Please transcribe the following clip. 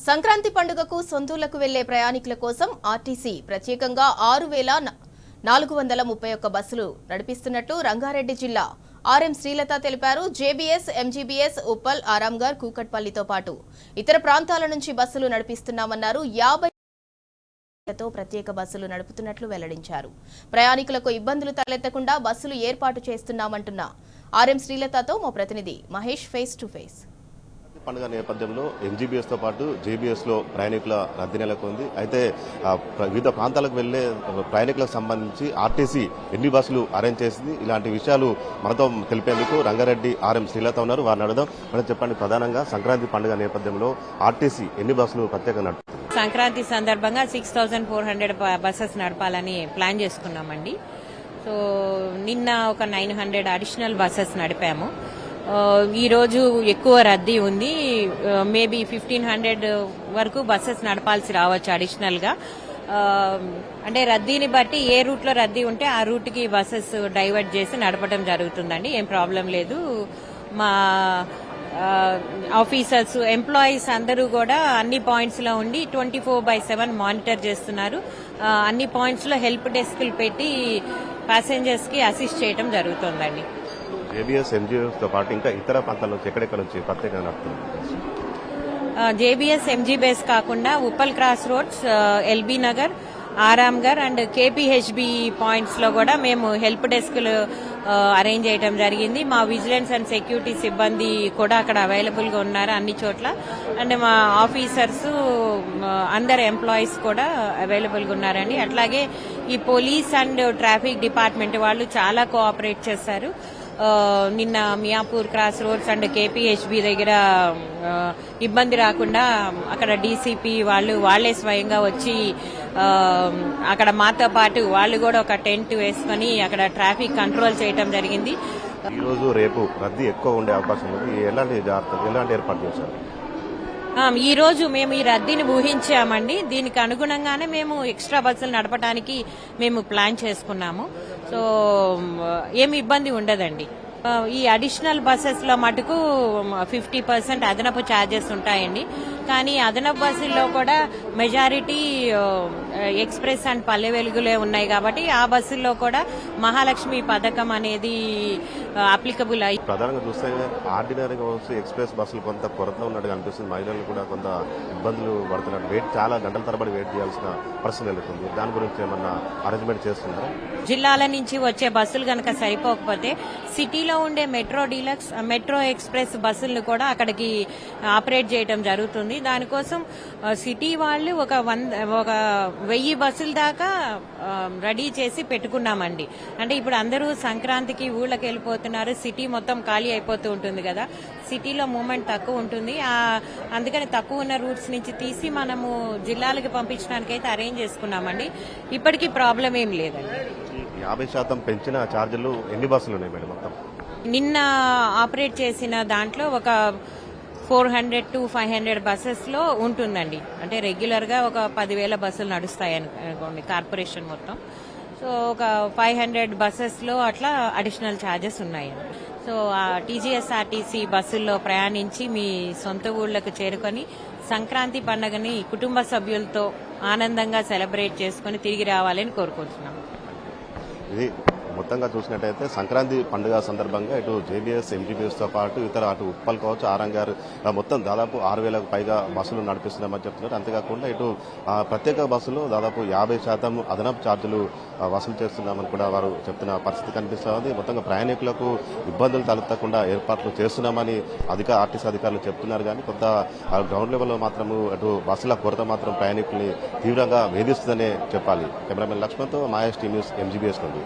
సంక్రాంతి పండుగకు సొంతూళ్లకు వెళ్లే ప్రయాణికుల కోసం ఆర్టీసీ ప్రత్యేకంగా 6,431 బస్సులు నడిపిస్తున్నట్లు రంగారెడ్డి జిల్లా ఆర్ఎం శ్రీలత తెలిపారు. జేబీఎస్, ఎంజీబీఎస్, ఉప్పల్, ఆరాంఘర్, కూకట్పల్లితో పాటు ఇతర ప్రాంతాల నుంచి బస్సులు నడిపిస్తున్నామన్నారు. 50తో ప్రత్యేక బస్సులు నడుపుతున్నట్లు వెల్లడించారు. ప్రయాణికులకు ఇబ్బందులు తలెత్తకుండా బస్సులు ఏర్పాటు చేస్తున్నామంటున్న ఆర్ఎం శ్రీలతతో మా ప్రతినిధి మహేష్ ఫేస్ టు ఫేస్. పండుగ నేపథ్యంలో ఎంజీబీఎస్ తో పాటు జేబీఎస్ లో ప్రయాణికుల రద్దీ నెలకొంది. అయితే వివిధ ప్రాంతాలకు వెళ్లే ప్రయాణికులకు సంబంధించి ఆర్టీసీ ఎన్ని బస్సులు అరేంజ్ చేసింది, ఇలాంటి విషయాలు మనతో తెలిపేందుకు రంగారెడ్డి ఆర్ఎం శ్రీలత ఉన్నారు. వారిని అడుగుదాం. మనం చెప్పండి, ప్రధానంగా సంక్రాంతి పండుగ నేపథ్యంలో ఆర్టీసీ ఎన్ని బస్సులు ప్రత్యేకంగా నడుపుతుంది? సంక్రాంతి సందర్భంగా 6,400 బస్సెస్ నడపాలని ప్లాన్ చేసుకున్నామండి. సో నిన్న ఒక 900 అడిషనల్ బస్సెస్ నడిపాము. ఈ రోజు ఎక్కువ రద్దీ ఉంది. మేబీ 1,500 వరకు బస్సెస్ నడపాల్సి రావచ్చు అడిషనల్ గా. అంటే రద్దీని బట్టి ఏ రూట్ లో రద్దీ ఉంటే ఆ రూట్ కి బస్సెస్ డైవర్ట్ చేసి నడపడం జరుగుతుందండి. ఏం ప్రాబ్లం లేదు. మా ఆఫీసర్స్, ఎంప్లాయీస్ అందరూ కూడా అన్ని పాయింట్స్ లో ఉండి 24/7 మానిటర్ చేస్తున్నారు. అన్ని పాయింట్స్ లో హెల్ప్ డెస్క్లు పెట్టి ప్యాసింజర్స్ కి అసిస్ట్ చేయడం జరుగుతుందండి. జేబీఎస్, ఎంజీబీఎస్ తో పాటు ఇంకా ఇతర ప్రాంతాల నుంచి ఎక్కడెక్కడ నుంచి ప్రత్యేకంగా నడుపుతుంది? జేబీఎస్, ఎంజీబీఎస్ కాకుండా Uppal cross roads, LB Nagar, Aramghar and KPHB points లో కూడా మేము హెల్ప్ డెస్క్లు అరేంజ్ చేయడం జరిగింది. మా విజిలెన్స్ అండ్ సెక్యూరిటీ సిబ్బంది కూడా అక్కడ అవైలబుల్ గా ఉన్నారు అన్ని చోట్ల. అండ్ మా ఆఫీసర్స్, అందరు ఎంప్లాయీస్ కూడా అవైలబుల్ గా ఉన్నారండి. అట్లాగే ఈ పోలీస్ అండ్ ట్రాఫిక్ డిపార్ట్మెంట్ వాళ్ళు చాలా కోఆపరేట్ చేస్తారు. నిన్న Miyapur cross roads and KPHB దగ్గర ఇబ్బంది రాకుండా అక్కడ డీసీపీ వాళ్లే స్వయంగా వచ్చి అక్కడ మాతో పాటు వాళ్ళు కూడా ఒక టెంట్ వేసుకుని అక్కడ ట్రాఫిక్ కంట్రోల్ చేయడం జరిగింది. ఈ రోజు రేపు రద్దీ ఎక్కువ ఉండే అవకాశం ఉంది. ఎలాంటి ఏర్పాటు చేశారు? ఈ రోజు మేము ఈ రద్దీని ఊహించామండి. దీనికి అనుగుణంగానే మేము ఎక్స్ట్రా బస్సులు నడపడానికి మేము ప్లాన్ చేసుకున్నాము. సో ఏమి ఇబ్బంది ఉండదండి. ఈ అడిషనల్ బస్సెస్ లో మటుకు 50% అదనపు ఛార్జెస్ ఉంటాయండి. కానీ అదనపు బస్సుల్లో కూడా మెజారిటీ ఎక్స్ప్రెస్ అండ్ పల్లె వెలుగులే ఉన్నాయి కాబట్టి ఆ బస్సుల్లో కూడా మహాలక్ష్మి పథకం అనేది అప్లికబుల్ అయ్యి. ప్రధానంగా చూస్తే ఆర్డినరీగా వచ్చి ఎక్స్ప్రెస్ బస్సులు కొంత కొరత ఉన్నట్టుగా అనిపిస్తుంది. మహిళలు కూడా కొంత ఇబ్బందులు పడుతున్నారు. చాలా గంటల తరబడి వెయిట్ చేయాల్సిన పరిస్థితి నెలకొంది. దాని గురించి ఏమన్నా అరేంజ్మెంట్ చేస్తున్నారా? జిల్లాల నుంచి వచ్చే బస్సులు గనక సరిపోకపోతే సిటీలో ఉండే మెట్రో డీలక్స్, మెట్రో ఎక్స్ప్రెస్ బస్సులను కూడా అక్కడికి ఆపరేట్ చేయడం జరుగుతుంది. దానికోసం సిటీ వాళ్ళు ఒక 1000 బస్సుల దాకా రెడీ చేసి పెట్టుకున్నామండి. అంటే ఇప్పుడు అందరూ సంక్రాంతికి ఊళ్ళకి వెళ్ళిపోతున్నారు. సిటీ మొత్తం ఖాళీ అయిపోతూ ఉంటుంది కదా. సిటీలో మూవ్మెంట్ తక్కువ ఉంటుంది. అందుకని తక్కువ ఉన్న రూట్స్ నుంచి తీసి మనము జిల్లాలకు పంపించడానికి అయితే అరేంజ్ చేసుకున్నామండి. ఇప్పటికీ ప్రాబ్లం ఏం లేదండి. 50% పెంచిన ఛార్జీలు ఎన్ని బస్సులు ఉన్నాయి మేడం మొత్తం? నిన్న ఆపరేట్ చేసిన దాంట్లో ఒక 400 to 500 బస్సెస్ లో ఉంటుందండి. అంటే రెగ్యులర్ గా ఒక 10,000 బస్సులు నడుస్తాయి అనుకోండి కార్పొరేషన్ మొత్తం. సో ఒక 500 బస్సెస్ లో అట్లా అడిషనల్ ఛార్జెస్ ఉన్నాయి. సో ఆ టీజీఎస్ఆర్టీసీ బస్సుల్లో ప్రయాణించి మీ సొంత ఊళ్లకు చేరుకొని సంక్రాంతి పండుగని కుటుంబ సభ్యులతో ఆనందంగా సెలబ్రేట్ చేసుకుని తిరిగి రావాలని కోరుకుంటున్నాం. ఇది మొత్తంగా చూసినట్టయితే సంక్రాంతి పండుగ సందర్భంగా ఇటు జేబీఎస్, ఎంజీబీఎస్ తో పాటు ఇతర అటు ఉప్పల్ కావచ్చు, ఆరాంఘర్ మొత్తం దాదాపు 6,000కు పైగా బస్సులు నడిపిస్తున్నామని చెప్తున్నారు. అంతేకాకుండా ఇటు ప్రత్యేక బస్సులు దాదాపు 50% అదనపు ఛార్జీలు వసూలు చేస్తున్నామని కూడా వారు చెప్తున్న పరిస్థితి కనిపిస్తూ ఉంది. మొత్తంగా ప్రయాణికులకు ఇబ్బందులు తలెత్తకుండా ఏర్పాట్లు చేస్తున్నామని ఆర్టీసీ అధికారులు చెప్తున్నారు. కానీ కొంత గ్రౌండ్ లెవెల్లో మాత్రము అటు బస్సుల కొరత మాత్రం ప్రయాణికుల్ని తీవ్రంగా వేధిస్తుందనే చెప్పాలి. కెమెరామెన్ లక్ష్మణ్తో మహేష్ టీ న్యూస్, ఎంజీబీఎస్ నుండి.